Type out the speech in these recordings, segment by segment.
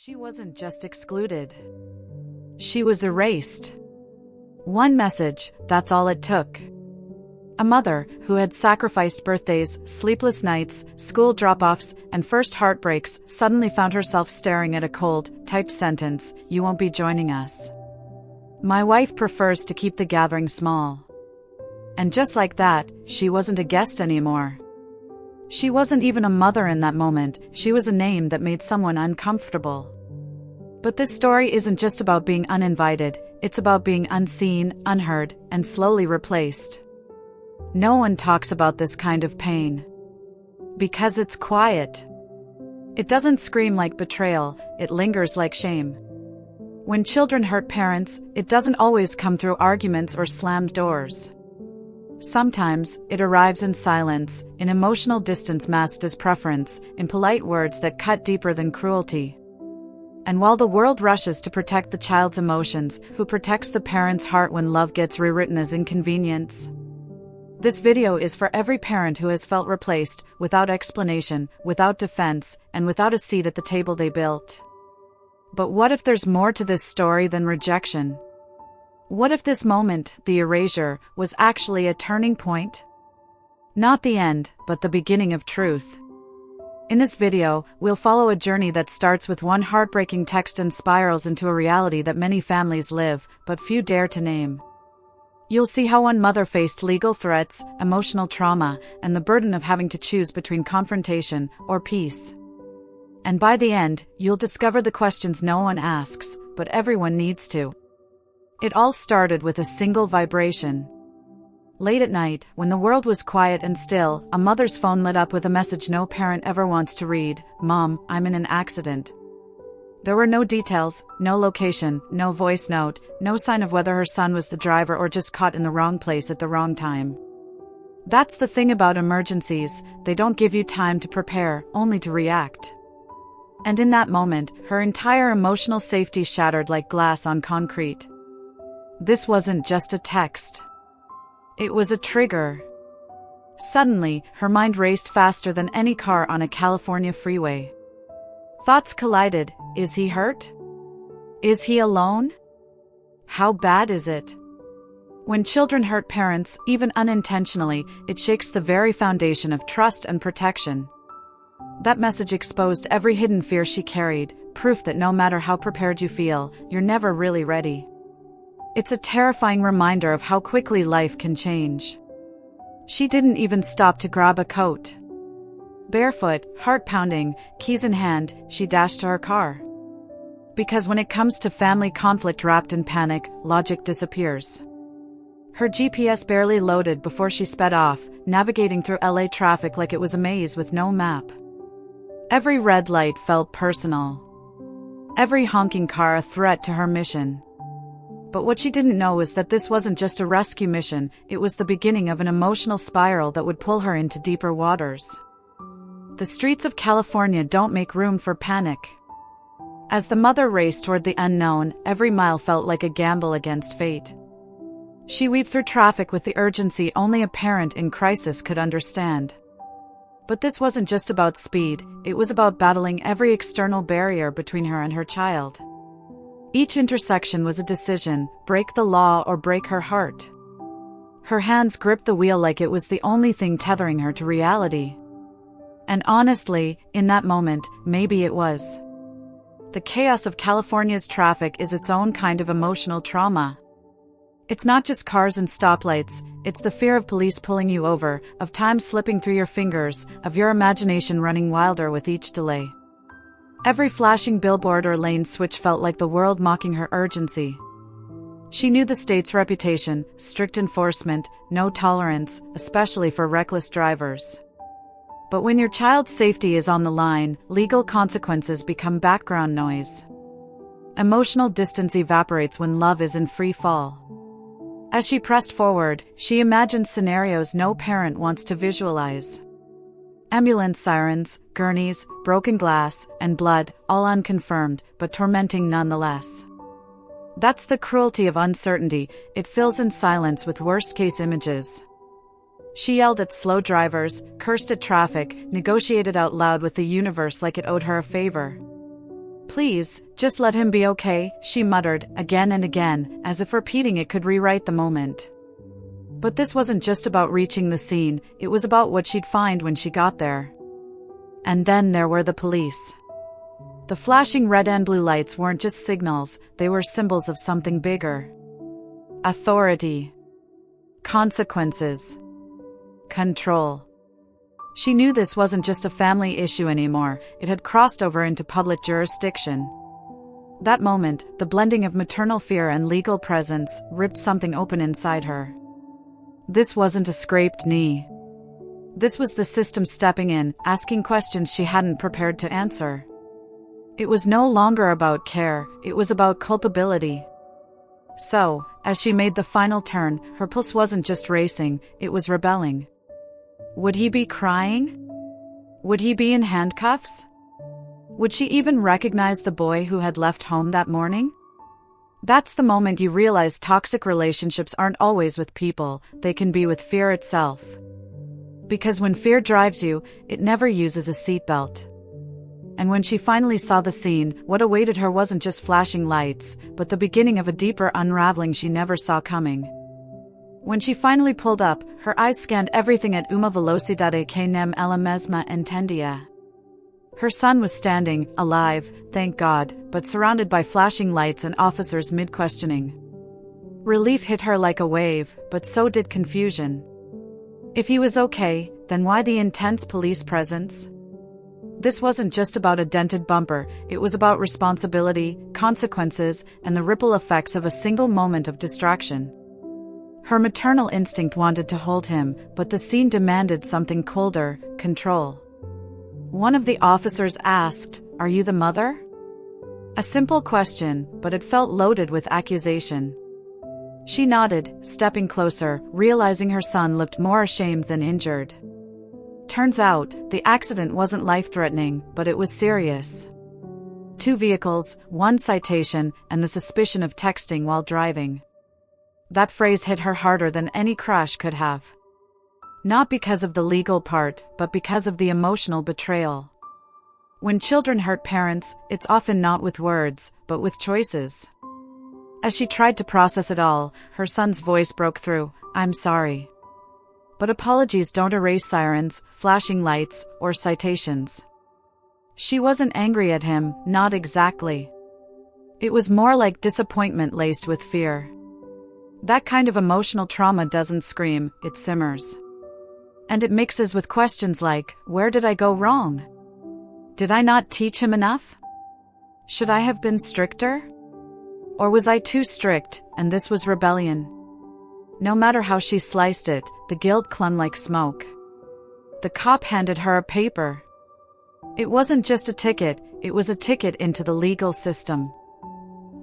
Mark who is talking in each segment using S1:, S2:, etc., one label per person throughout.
S1: She wasn't just excluded. She was erased. One message, that's all it took. A mother who had sacrificed birthdays, sleepless nights, school drop-offs, and first heartbreaks suddenly found herself staring at a cold, typed sentence, "You won't be joining us. My wife prefers to keep the gathering small." And just like that, she wasn't a guest anymore. She wasn't even a mother in that moment, she was a name that made someone uncomfortable. But this story isn't just about being uninvited, it's about being unseen, unheard, and slowly replaced. No one talks about this kind of pain. Because it's quiet. It doesn't scream like betrayal, it lingers like shame. When children hurt parents, it doesn't always come through arguments or slammed doors. Sometimes, it arrives in silence, in emotional distance masked as preference, in polite words that cut deeper than cruelty. And while the world rushes to protect the child's emotions, who protects the parent's heart when love gets rewritten as inconvenience? This video is for every parent who has felt replaced, without explanation, without defense, and without a seat at the table they built. But what if there's more to this story than rejection? What if this moment, the erasure, was actually a turning point? Not the end, but the beginning of truth. In this video, we'll follow a journey that starts with one heartbreaking text and spirals into a reality that many families live, but few dare to name. You'll see how one mother faced legal threats, emotional trauma, and the burden of having to choose between confrontation or peace. And by the end, you'll discover the questions no one asks, but everyone needs to. It all started with a single vibration. Late at night, when the world was quiet and still, a mother's phone lit up with a message no parent ever wants to read: "Mom, I'm in an accident." There were no details, no location, no voice note, no sign of whether her son was the driver or just caught in the wrong place at the wrong time. That's the thing about emergencies, they don't give you time to prepare, only to react. And in that moment, her entire emotional safety shattered like glass on concrete. This wasn't just a text. It was a trigger. Suddenly, her mind raced faster than any car on a California freeway. Thoughts collided. Is he hurt? Is he alone? How bad is it? When children hurt parents, even unintentionally, it shakes the very foundation of trust and protection. That message exposed every hidden fear she carried, proof that no matter how prepared you feel, you're never really ready. It's a terrifying reminder of how quickly life can change. She didn't even stop to grab a coat. Barefoot, heart pounding, keys in hand, she dashed to her car. Because when it comes to family conflict wrapped in panic, logic disappears. Her GPS barely loaded before she sped off, navigating through LA traffic like it was a maze with no map. Every red light felt personal. Every honking car a threat to her mission. But what she didn't know was that this wasn't just a rescue mission, it was the beginning of an emotional spiral that would pull her into deeper waters. The streets of California don't make room for panic. As the mother raced toward the unknown, every mile felt like a gamble against fate. She weaved through traffic with the urgency only a parent in crisis could understand. But this wasn't just about speed, it was about battling every external barrier between her and her child. Each intersection was a decision: break the law or break her heart. Her hands gripped the wheel like it was the only thing tethering her to reality. And honestly, in that moment, maybe it was. The chaos of California's traffic is its own kind of emotional trauma. It's not just cars and stoplights, it's the fear of police pulling you over, of time slipping through your fingers, of your imagination running wilder with each delay. Every flashing billboard or lane switch felt like the world mocking her urgency. She knew the state's reputation: strict enforcement, no tolerance, especially for reckless drivers. But when your child's safety is on the line, legal consequences become background noise. Emotional distance evaporates when love is in free fall. As she pressed forward, she imagined scenarios no parent wants to visualize. Ambulance sirens, gurneys, broken glass, and blood, all unconfirmed, but tormenting nonetheless. That's the cruelty of uncertainty, it fills in silence with worst-case images. She yelled at slow drivers, cursed at traffic, negotiated out loud with the universe like it owed her a favor. "Please, just let him be okay," she muttered, again and again, as if repeating it could rewrite the moment. But this wasn't just about reaching the scene, it was about what she'd find when she got there. And then there were the police. The flashing red and blue lights weren't just signals, they were symbols of something bigger. Authority. Consequences. Control. She knew this wasn't just a family issue anymore, it had crossed over into public jurisdiction. That moment, the blending of maternal fear and legal presence, ripped something open inside her. This wasn't a scraped knee. This was the system stepping in, asking questions she hadn't prepared to answer. It was no longer about care, it was about culpability. So, as she made the final turn, her pulse wasn't just racing, it was rebelling. Would he be crying? Would he be in handcuffs? Would she even recognize the boy who had left home that morning? That's the moment you realize toxic relationships aren't always with people, they can be with fear itself. Because when fear drives you, it never uses a seatbelt. And when she finally saw the scene, what awaited her wasn't just flashing lights, but the beginning of a deeper unraveling she never saw coming. When she finally pulled up, her eyes scanned everything at uma velocidade que nem ela mesma entendia. Her son was standing, alive, thank God, but surrounded by flashing lights and officers mid-questioning. Relief hit her like a wave, but so did confusion. If he was okay, then why the intense police presence? This wasn't just about a dented bumper, it was about responsibility, consequences, and the ripple effects of a single moment of distraction. Her maternal instinct wanted to hold him, but the scene demanded something colder, control. One of the officers asked, "Are you the mother?" A simple question, but it felt loaded with accusation. She nodded, stepping closer, realizing her son looked more ashamed than injured. Turns out, the accident wasn't life-threatening, but it was serious. 2 vehicles, 1 citation, and the suspicion of texting while driving. That phrase hit her harder than any crash could have. Not because of the legal part, but because of the emotional betrayal. When children hurt parents, it's often not with words, but with choices. As she tried to process it all, her son's voice broke through, "I'm sorry." But apologies don't erase sirens, flashing lights, or citations. She wasn't angry at him, not exactly. It was more like disappointment laced with fear. That kind of emotional trauma doesn't scream, it simmers. And it mixes with questions like, where did I go wrong? Did I not teach him enough? Should I have been stricter? Or was I too strict, and this was rebellion? No matter how she sliced it, the guilt clung like smoke. The cop handed her a paper. It wasn't just a ticket, it was a ticket into the legal system.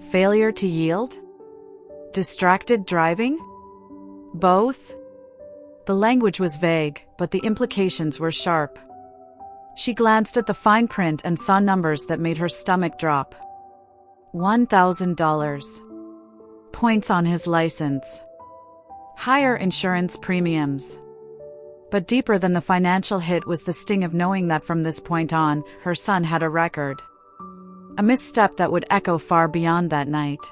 S1: Failure to yield? Distracted driving? Both? The language was vague, but the implications were sharp. She glanced at the fine print and saw numbers that made her stomach drop. $1,000. Points on his license. Higher insurance premiums. But deeper than the financial hit was the sting of knowing that from this point on, her son had a record. A misstep that would echo far beyond that night.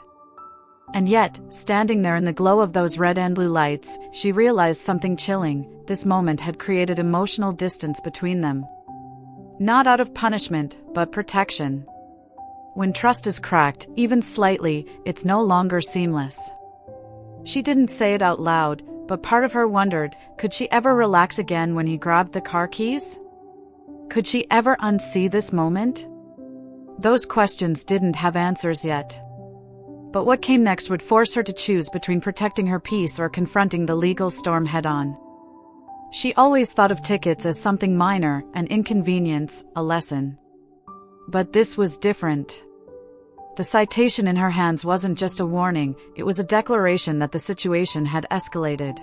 S1: And yet, standing there in the glow of those red and blue lights, she realized something chilling. This moment had created emotional distance between them. Not out of punishment, but protection. When trust is cracked, even slightly, it's no longer seamless. She didn't say it out loud, but part of her wondered, could she ever relax again when he grabbed the car keys? Could she ever unsee this moment? Those questions didn't have answers yet. But what came next would force her to choose between protecting her peace or confronting the legal storm head-on. She always thought of tickets as something minor, an inconvenience, a lesson. But this was different. The citation in her hands wasn't just a warning, it was a declaration that the situation had escalated.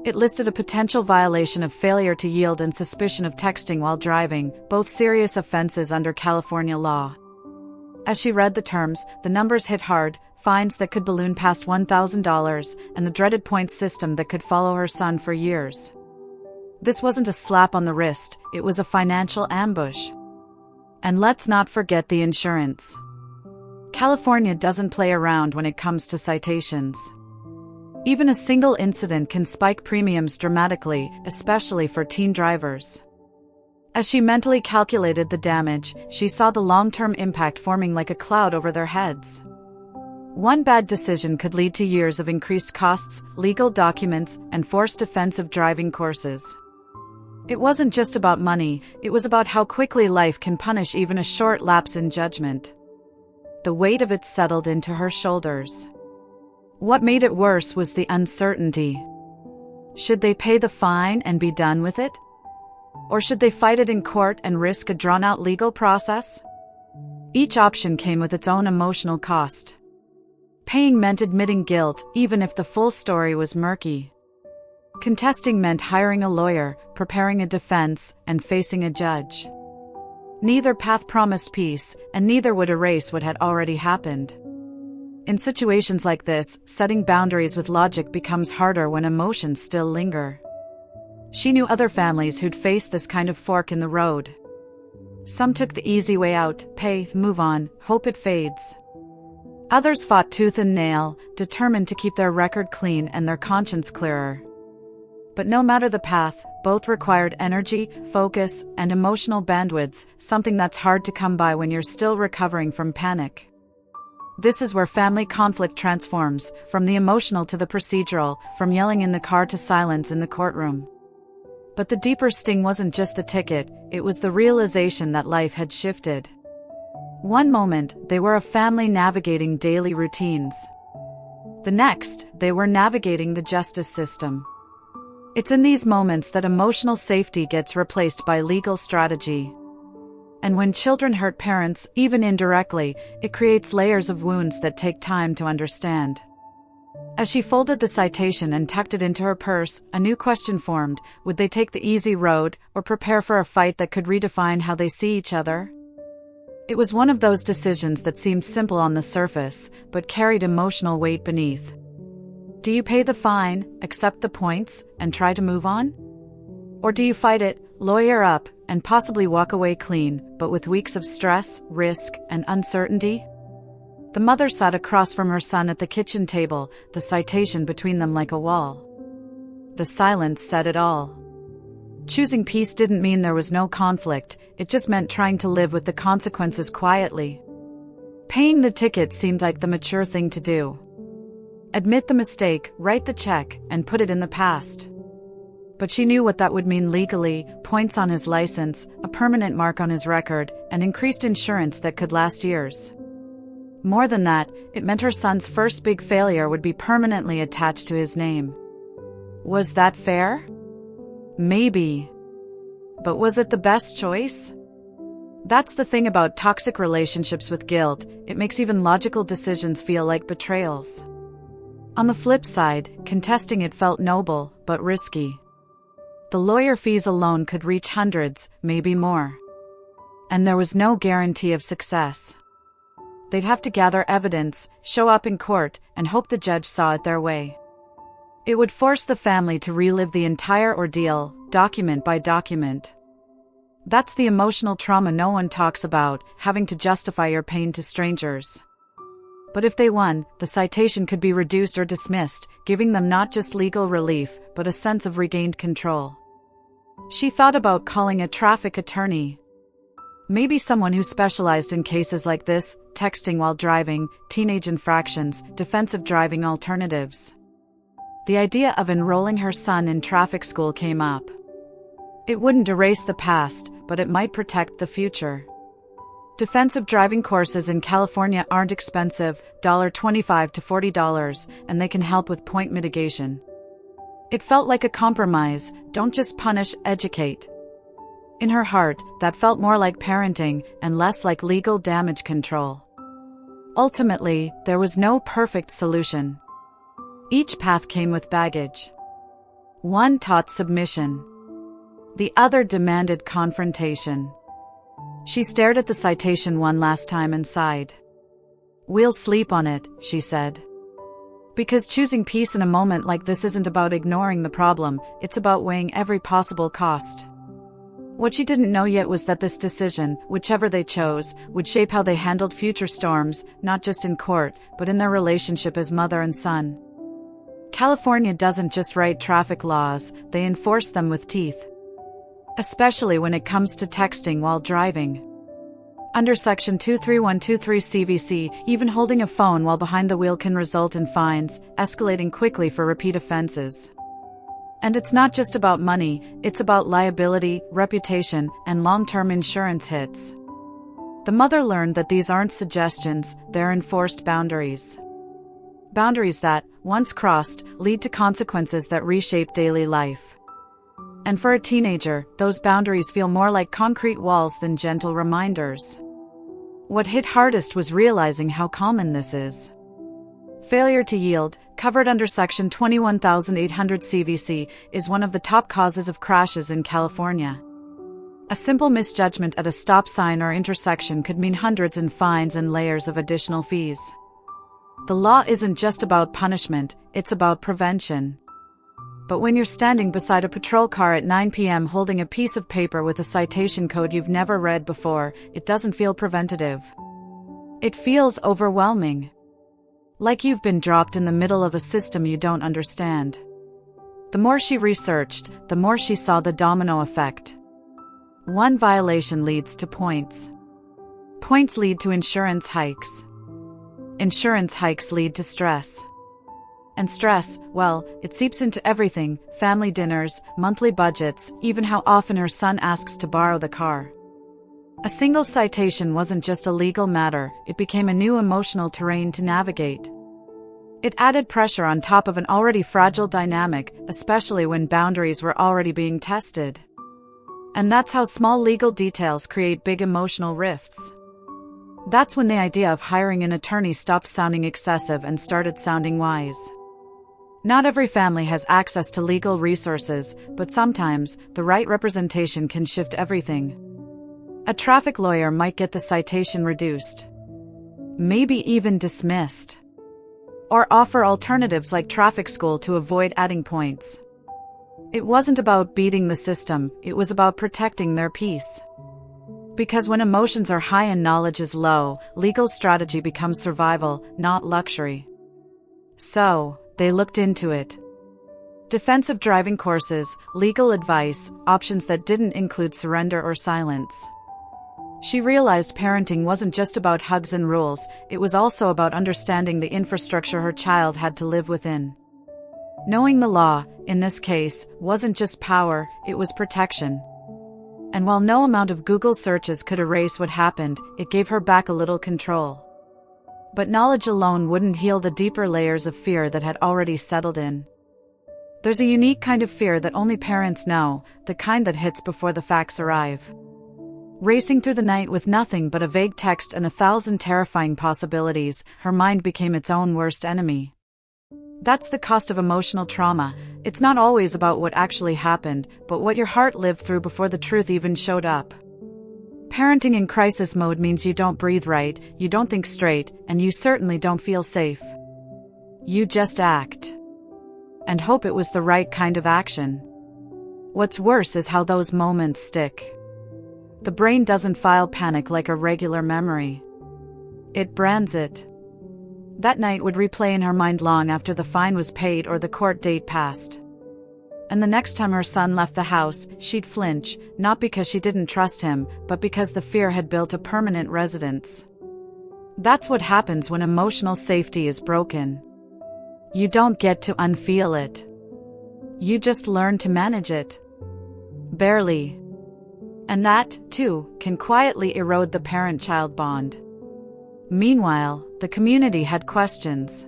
S1: It listed a potential violation of failure to yield and suspicion of texting while driving, both serious offenses under California law. As she read the terms, the numbers hit hard, fines that could balloon past $1,000, and the dreaded points system that could follow her son for years. This wasn't a slap on the wrist, it was a financial ambush. And let's not forget the insurance. California doesn't play around when it comes to citations. Even a single incident can spike premiums dramatically, especially for teen drivers. As she mentally calculated the damage, she saw the long-term impact forming like a cloud over their heads. One bad decision could lead to years of increased costs, legal documents, and forced defensive driving courses. It wasn't just about money, it was about how quickly life can punish even a short lapse in judgment. The weight of it settled into her shoulders. What made it worse was the uncertainty. Should they pay the fine and be done with it? Or should they fight it in court and risk a drawn-out legal process? Each option came with its own emotional cost. Paying meant admitting guilt, even if the full story was murky. Contesting meant hiring a lawyer, preparing a defense, and facing a judge. Neither path promised peace, and neither would erase what had already happened. In situations like this, setting boundaries with logic becomes harder when emotions still linger. She knew other families who'd faced this kind of fork in the road. Some took the easy way out, pay, move on, hope it fades. Others fought tooth and nail, determined to keep their record clean and their conscience clearer. But no matter the path, both required energy, focus, and emotional bandwidth, something that's hard to come by when you're still recovering from panic. This is where family conflict transforms, from the emotional to the procedural, from yelling in the car to silence in the courtroom. But the deeper sting wasn't just the ticket, it was the realization that life had shifted. One moment, they were a family navigating daily routines. The next, they were navigating the justice system. It's in these moments that emotional safety gets replaced by legal strategy. And when children hurt parents, even indirectly, it creates layers of wounds that take time to understand. As she folded the citation and tucked it into her purse, a new question formed: would they take the easy road, or prepare for a fight that could redefine how they see each other? It was one of those decisions that seemed simple on the surface, but carried emotional weight beneath. Do you pay the fine, accept the points, and try to move on? Or do you fight it, lawyer up, and possibly walk away clean, but with weeks of stress, risk, and uncertainty? The mother sat across from her son at the kitchen table, the citation between them like a wall. The silence said it all. Choosing peace didn't mean there was no conflict, it just meant trying to live with the consequences quietly. Paying the ticket seemed like the mature thing to do. Admit the mistake, write the check, and put it in the past. But she knew what that would mean legally: points on his license, a permanent mark on his record, and increased insurance that could last years. More than that, it meant her son's first big failure would be permanently attached to his name. Was that fair? Maybe. But was it the best choice? That's the thing about toxic relationships with guilt, it makes even logical decisions feel like betrayals. On the flip side, contesting it felt noble, but risky. The lawyer fees alone could reach hundreds, maybe more. And there was no guarantee of success. They'd have to gather evidence, show up in court, and hope the judge saw it their way. It would force the family to relive the entire ordeal, document by document. That's the emotional trauma no one talks about, having to justify your pain to strangers. But if they won, the citation could be reduced or dismissed, giving them not just legal relief, but a sense of regained control. She thought about calling a traffic attorney. Maybe someone who specialized in cases like this: texting while driving, teenage infractions, defensive driving alternatives. The idea of enrolling her son in traffic school came up. It wouldn't erase the past, but it might protect the future. Defensive driving courses in California aren't expensive, $25 to $40, and they can help with point mitigation. It felt like a compromise: don't just punish, educate. In her heart, that felt more like parenting, and less like legal damage control. Ultimately, there was no perfect solution. Each path came with baggage. One taught submission. The other demanded confrontation. She stared at the citation one last time and sighed. "We'll sleep on it," she said. Because choosing peace in a moment like this isn't about ignoring the problem, it's about weighing every possible cost. What she didn't know yet was that this decision, whichever they chose, would shape how they handled future storms, not just in court, but in their relationship as mother and son. California doesn't just write traffic laws, they enforce them with teeth. Especially when it comes to texting while driving. Under Section 23123 CVC, even holding a phone while behind the wheel can result in fines, escalating quickly for repeat offenses. And it's not just about money, it's about liability, reputation, and long-term insurance hits. The mother learned that these aren't suggestions, they're enforced boundaries. Boundaries that, once crossed, lead to consequences that reshape daily life. And for a teenager, those boundaries feel more like concrete walls than gentle reminders. What hit hardest was realizing how common this is. Failure to yield, covered under Section 21800 CVC, is one of the top causes of crashes in California. A simple misjudgment at a stop sign or intersection could mean hundreds in fines and layers of additional fees. The law isn't just about punishment, it's about prevention. But when you're standing beside a patrol car at 9 p.m. holding a piece of paper with a citation code you've never read before, it doesn't feel preventative. It feels overwhelming. Like you've been dropped in the middle of a system you don't understand. The more she researched, the more she saw the domino effect. One violation leads to points. Points lead to insurance hikes. Insurance hikes lead to stress. And stress, well, it seeps into everything: family dinners, monthly budgets, even how often her son asks to borrow the car. A single citation wasn't just a legal matter, it became a new emotional terrain to navigate. It added pressure on top of an already fragile dynamic, especially when boundaries were already being tested. And that's how small legal details create big emotional rifts. That's when the idea of hiring an attorney stopped sounding excessive and started sounding wise. Not every family has access to legal resources, but sometimes, the right representation can shift everything. A traffic lawyer might get the citation reduced. Maybe even dismissed. Or offer alternatives like traffic school to avoid adding points. It wasn't about beating the system, it was about protecting their peace. Because when emotions are high and knowledge is low, legal strategy becomes survival, not luxury. So, they looked into it. Defensive driving courses, legal advice, options that didn't include surrender or silence. She realized parenting wasn't just about hugs and rules, it was also about understanding the infrastructure her child had to live within. Knowing the law, in this case, wasn't just power, it was protection. And while no amount of Google searches could erase what happened, it gave her back a little control. But knowledge alone wouldn't heal the deeper layers of fear that had already settled in. There's a unique kind of fear that only parents know, the kind that hits before the facts arrive. Racing through the night with nothing but a vague text and 1,000 terrifying possibilities, her mind became its own worst enemy. That's the cost of emotional trauma. It's not always about what actually happened, but what your heart lived through before the truth even showed up. Parenting in crisis mode means you don't breathe right, you don't think straight, and you certainly don't feel safe. You just act. And hope it was the right kind of action. What's worse is how those moments stick. The brain doesn't file panic like a regular memory. It brands it. That night would replay in her mind long after the fine was paid or the court date passed. And the next time her son left the house, she'd flinch, not because she didn't trust him, but because the fear had built a permanent residence. That's what happens when emotional safety is broken. You don't get to unfeel it. You just learn to manage it. Barely. And that, too, can quietly erode the parent-child bond. Meanwhile, the community had questions.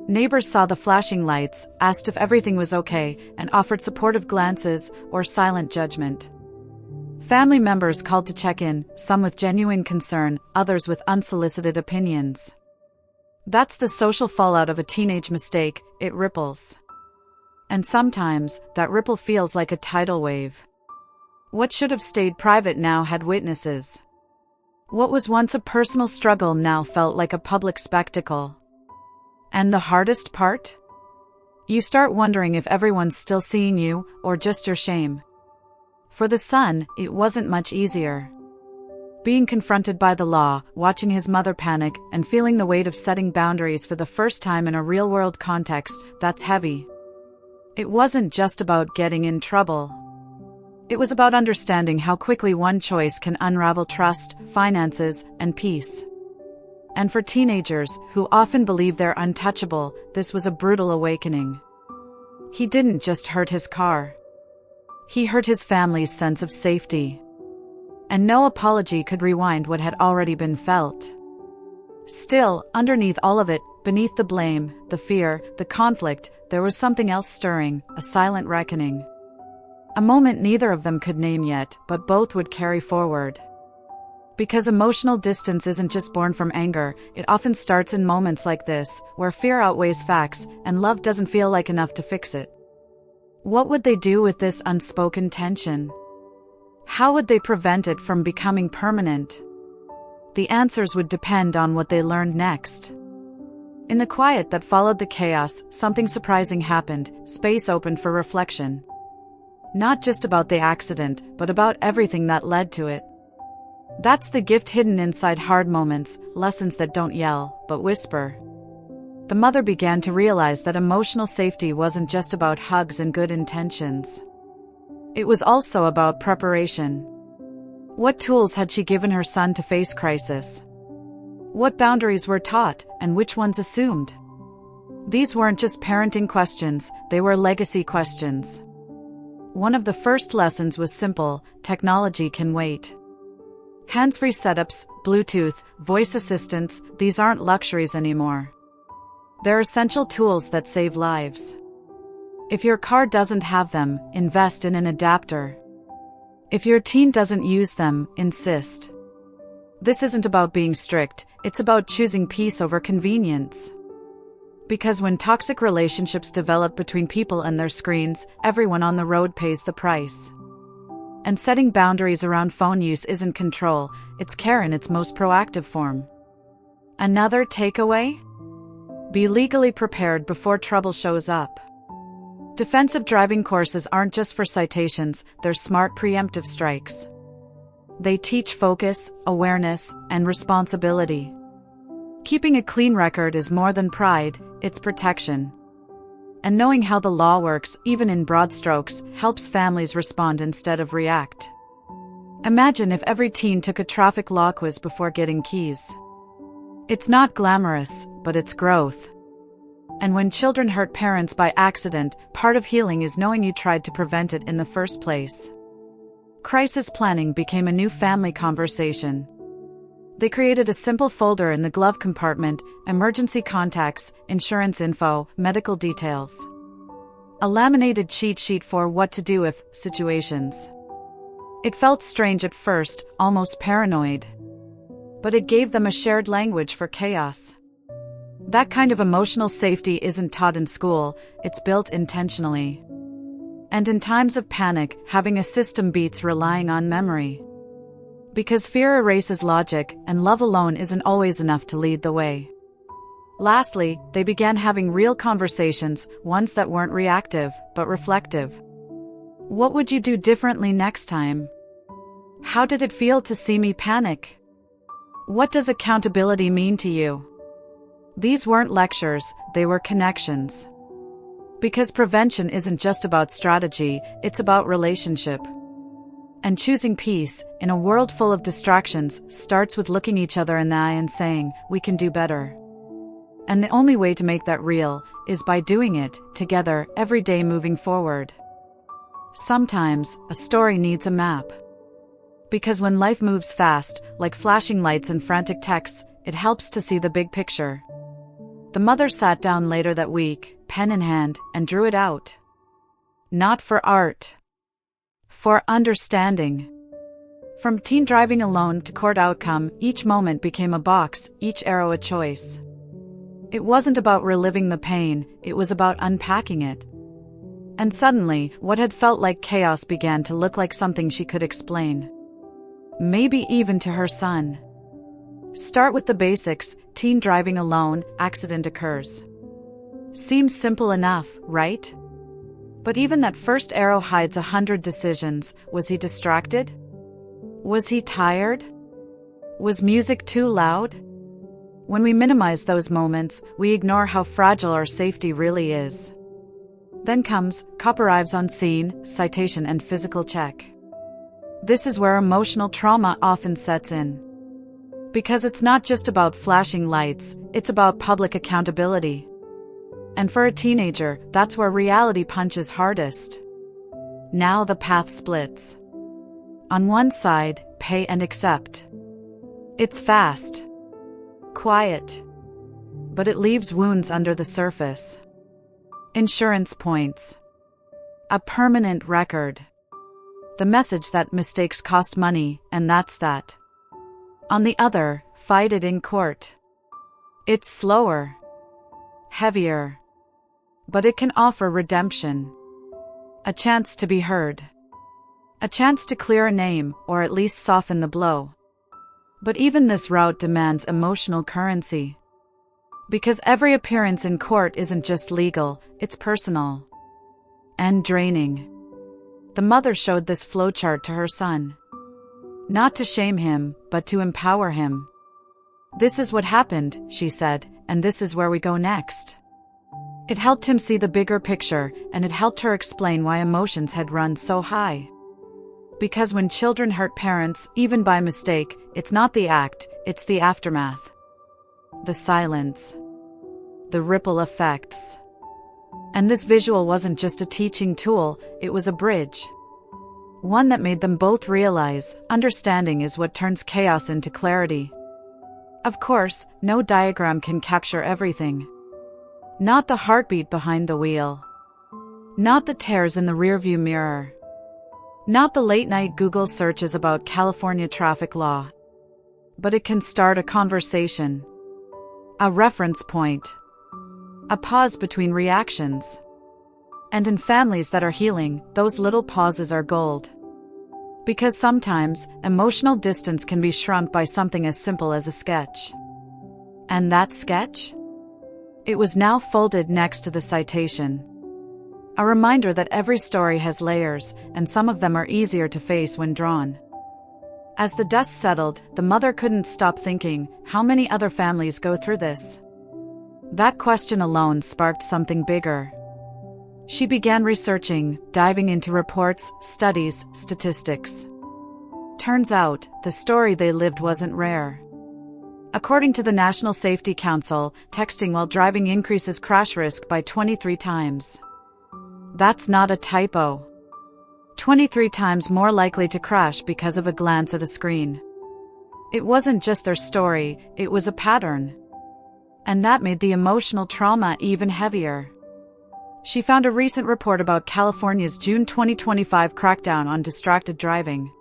S1: Neighbors saw the flashing lights, asked if everything was okay, and offered supportive glances or silent judgment. Family members called to check in, some with genuine concern, others with unsolicited opinions. That's the social fallout of a teenage mistake, it ripples. And sometimes, that ripple feels like a tidal wave. What should have stayed private now had witnesses. What was once a personal struggle now felt like a public spectacle. And the hardest part? You start wondering if everyone's still seeing you, or just your shame. For the son, it wasn't much easier. Being confronted by the law, watching his mother panic, and feeling the weight of setting boundaries for the first time in a real-world context, that's heavy. It wasn't just about getting in trouble. It was about understanding how quickly one choice can unravel trust, finances, and peace. And for teenagers, who often believe they're untouchable, this was a brutal awakening. He didn't just hurt his car. He hurt his family's sense of safety. And no apology could rewind what had already been felt. Still, underneath all of it, beneath the blame, the fear, the conflict, there was something else stirring, a silent reckoning. A moment neither of them could name yet, but both would carry forward. Because emotional distance isn't just born from anger, it often starts in moments like this, where fear outweighs facts, and love doesn't feel like enough to fix it. What would they do with this unspoken tension? How would they prevent it from becoming permanent? The answers would depend on what they learned next. In the quiet that followed the chaos, something surprising happened. Space opened for reflection. Not just about the accident, but about everything that led to it. That's the gift hidden inside hard moments, lessons that don't yell, but whisper. The mother began to realize that emotional safety wasn't just about hugs and good intentions. It was also about preparation. What tools had she given her son to face crisis? What boundaries were taught, and which ones assumed? These weren't just parenting questions, they were legacy questions. One of the first lessons was simple: technology can wait. Hands-free setups, Bluetooth, voice assistants, these aren't luxuries anymore. They're essential tools that save lives. If your car doesn't have them, invest in an adapter. If your teen doesn't use them, insist. This isn't about being strict, it's about choosing peace over convenience. Because when toxic relationships develop between people and their screens, everyone on the road pays the price. And setting boundaries around phone use isn't control, it's care in its most proactive form. Another takeaway? Be legally prepared before trouble shows up. Defensive driving courses aren't just for citations, they're smart preemptive strikes. They teach focus, awareness, and responsibility. Keeping a clean record is more than pride, it's protection. And knowing how the law works, even in broad strokes, helps families respond instead of react. Imagine if every teen took a traffic law quiz before getting keys. It's not glamorous, but it's growth. And when children hurt parents by accident, part of healing is knowing you tried to prevent it in the first place. Crisis planning became a new family conversation. They created a simple folder in the glove compartment: emergency contacts, insurance info, medical details. A laminated cheat sheet for what to do if situations. It felt strange at first, almost paranoid. But it gave them a shared language for chaos. That kind of emotional safety isn't taught in school, it's built intentionally. And in times of panic, having a system beats relying on memory. Because fear erases logic, and love alone isn't always enough to lead the way. Lastly, they began having real conversations, ones that weren't reactive, but reflective. What would you do differently next time? How did it feel to see me panic? What does accountability mean to you? These weren't lectures, they were connections. Because prevention isn't just about strategy, it's about relationship. And choosing peace, in a world full of distractions, starts with looking each other in the eye and saying, we can do better. And the only way to make that real, is by doing it, together, every day moving forward. Sometimes, a story needs a map. Because when life moves fast, like flashing lights and frantic texts, it helps to see the big picture. The mother sat down later that week, pen in hand, and drew it out. Not for art. For understanding. From teen driving alone to court outcome, each moment became a box, each arrow a choice. It wasn't about reliving the pain, it was about unpacking it. And suddenly, what had felt like chaos began to look like something she could explain. Maybe even to her son. Start with the basics: teen driving alone, accident occurs. Seems simple enough, right? But even that first arrow hides 100 decisions. Was he distracted? Was he tired? Was music too loud? When we minimize those moments, we ignore how fragile our safety really is. Then comes, cop arrives on scene, citation and physical check. This is where emotional trauma often sets in. Because it's not just about flashing lights, it's about public accountability. And for a teenager, that's where reality punches hardest. Now the path splits. On one side, pay and accept. It's fast, quiet, but it leaves wounds under the surface. Insurance points. A permanent record. The message that mistakes cost money, and that's that. On the other, fight it in court. It's slower, heavier, but it can offer redemption. A chance to be heard. A chance to clear a name, or at least soften the blow. But even this route demands emotional currency. Because every appearance in court isn't just legal, it's personal. And draining. The mother showed this flowchart to her son. Not to shame him, but to empower him. This is what happened, she said, and this is where we go next. It helped him see the bigger picture, and it helped her explain why emotions had run so high. Because when children hurt parents, even by mistake, it's not the act, it's the aftermath. The silence. The ripple effects. And this visual wasn't just a teaching tool, it was a bridge. One that made them both realize, understanding is what turns chaos into clarity. Of course, no diagram can capture everything. Not the heartbeat behind the wheel. Not the tears in the rearview mirror. Not the late-night Google searches about California traffic law. But it can start a conversation. A reference point. A pause between reactions. And in families that are healing, those little pauses are gold. Because sometimes, emotional distance can be shrunk by something as simple as a sketch. And that sketch? It was now folded next to the citation. A reminder that every story has layers, and some of them are easier to face when drawn. As the dust settled, the mother couldn't stop thinking, how many other families go through this? That question alone sparked something bigger. She began researching, diving into reports, studies, statistics. Turns out, the story they lived wasn't rare. According to the National Safety Council, texting while driving increases crash risk by 23 times. That's not a typo. 23 times more likely to crash because of a glance at a screen. It wasn't just their story, it was a pattern. And that made the emotional trauma even heavier. She found a recent report about California's June 2025 crackdown on distracted driving.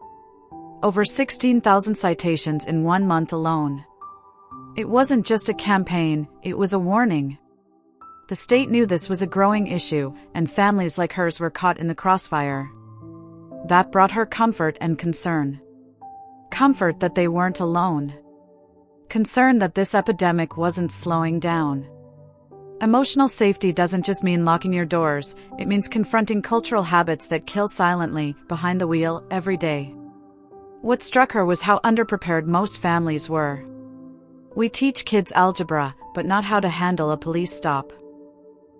S1: Over 16,000 citations in 1 month alone. It wasn't just a campaign, it was a warning. The state knew this was a growing issue, and families like hers were caught in the crossfire. That brought her comfort and concern. Comfort that they weren't alone. Concern that this epidemic wasn't slowing down. Emotional safety doesn't just mean locking your doors, it means confronting cultural habits that kill silently, behind the wheel, every day. What struck her was how underprepared most families were. We teach kids algebra, but not how to handle a police stop.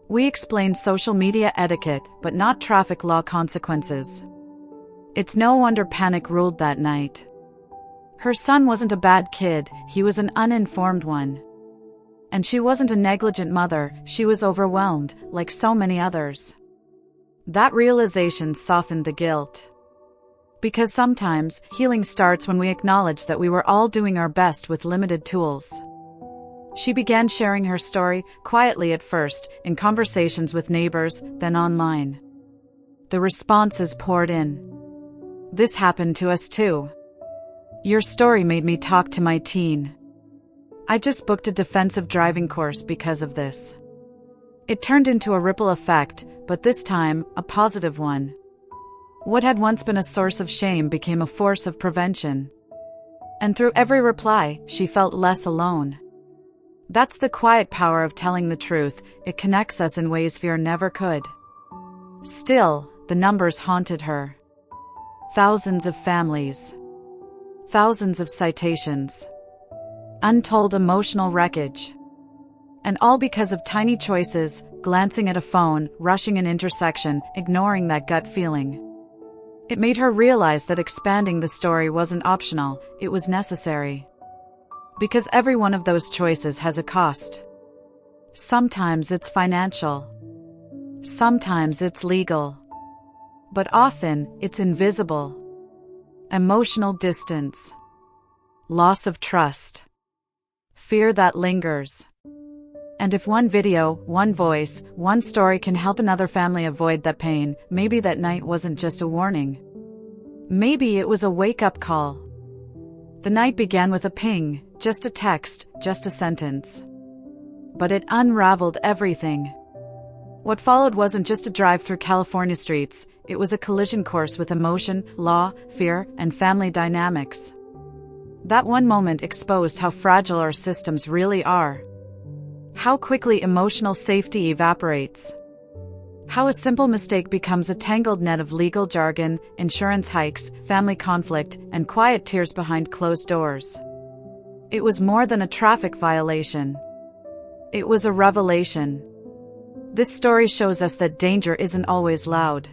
S1: We explain social media etiquette, but not traffic law consequences. It's no wonder panic ruled that night. Her son wasn't a bad kid, he was an uninformed one. And she wasn't a negligent mother, she was overwhelmed, like so many others. That realization softened the guilt. Because sometimes, healing starts when we acknowledge that we were all doing our best with limited tools. She began sharing her story, quietly at first, in conversations with neighbors, then online. The responses poured in. This happened to us too. Your story made me talk to my teen. I just booked a defensive driving course because of this. It turned into a ripple effect, but this time, a positive one. What had once been a source of shame became a force of prevention. And through every reply, she felt less alone. That's the quiet power of telling the truth, it connects us in ways fear never could. Still, the numbers haunted her. Thousands of families. Thousands of citations. Untold emotional wreckage. And all because of tiny choices, glancing at a phone, rushing an intersection, ignoring that gut feeling. It made her realize that expanding the story wasn't optional, it was necessary. Because every one of those choices has a cost. Sometimes it's financial. Sometimes it's legal. But often, it's invisible. Emotional distance. Loss of trust. Fear that lingers. And if one video, one voice, one story can help another family avoid that pain, maybe that night wasn't just a warning. Maybe it was a wake-up call. The night began with a ping, just a text, just a sentence. But it unraveled everything. What followed wasn't just a drive through California streets, it was a collision course with emotion, law, fear, and family dynamics. That one moment exposed how fragile our systems really are. How quickly emotional safety evaporates. How a simple mistake becomes a tangled net of legal jargon, insurance hikes, family conflict, and quiet tears behind closed doors. It was more than a traffic violation. It was a revelation. This story shows us that danger isn't always loud.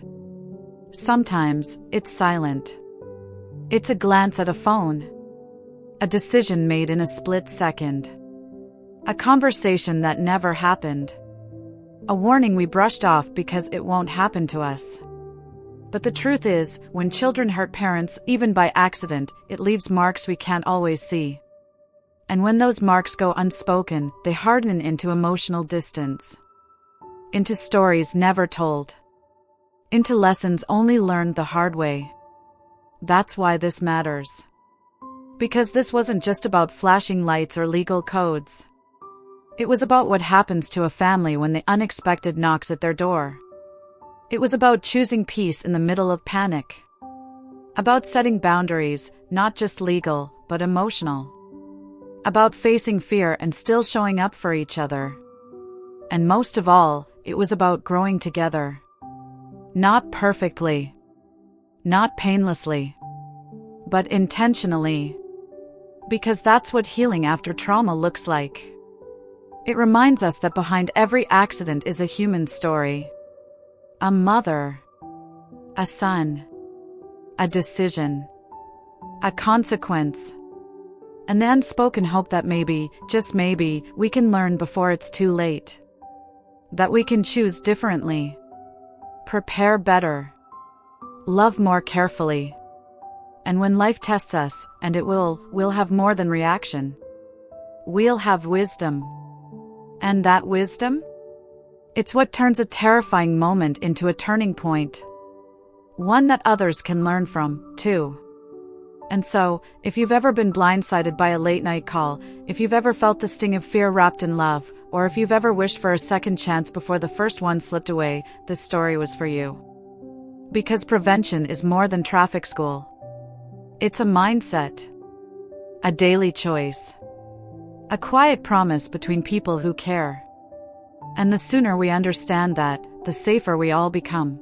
S1: Sometimes, it's silent. It's a glance at a phone. A decision made in a split second. A conversation that never happened. A warning we brushed off because it won't happen to us. But the truth is, when children hurt parents, even by accident, it leaves marks we can't always see. And when those marks go unspoken, they harden into emotional distance. Into stories never told. Into lessons only learned the hard way. That's why this matters. Because this wasn't just about flashing lights or legal codes. It was about what happens to a family when the unexpected knocks at their door. It was about choosing peace in the middle of panic. About setting boundaries, not just legal, but emotional. About facing fear and still showing up for each other. And most of all, it was about growing together. Not perfectly. Not painlessly. But intentionally. Because that's what healing after trauma looks like. It reminds us that behind every accident is a human story. A mother. A son. A decision. A consequence. And the unspoken hope that maybe, just maybe, we can learn before it's too late. That we can choose differently. Prepare better. Love more carefully. And when life tests us, and it will, we'll have more than reaction. We'll have wisdom. And that wisdom? It's what turns a terrifying moment into a turning point. One that others can learn from, too. And so, if you've ever been blindsided by a late-night call, if you've ever felt the sting of fear wrapped in love, or if you've ever wished for a second chance before the first one slipped away, this story was for you. Because prevention is more than traffic school. It's a mindset. A daily choice. A quiet promise between people who care. And the sooner we understand that, the safer we all become.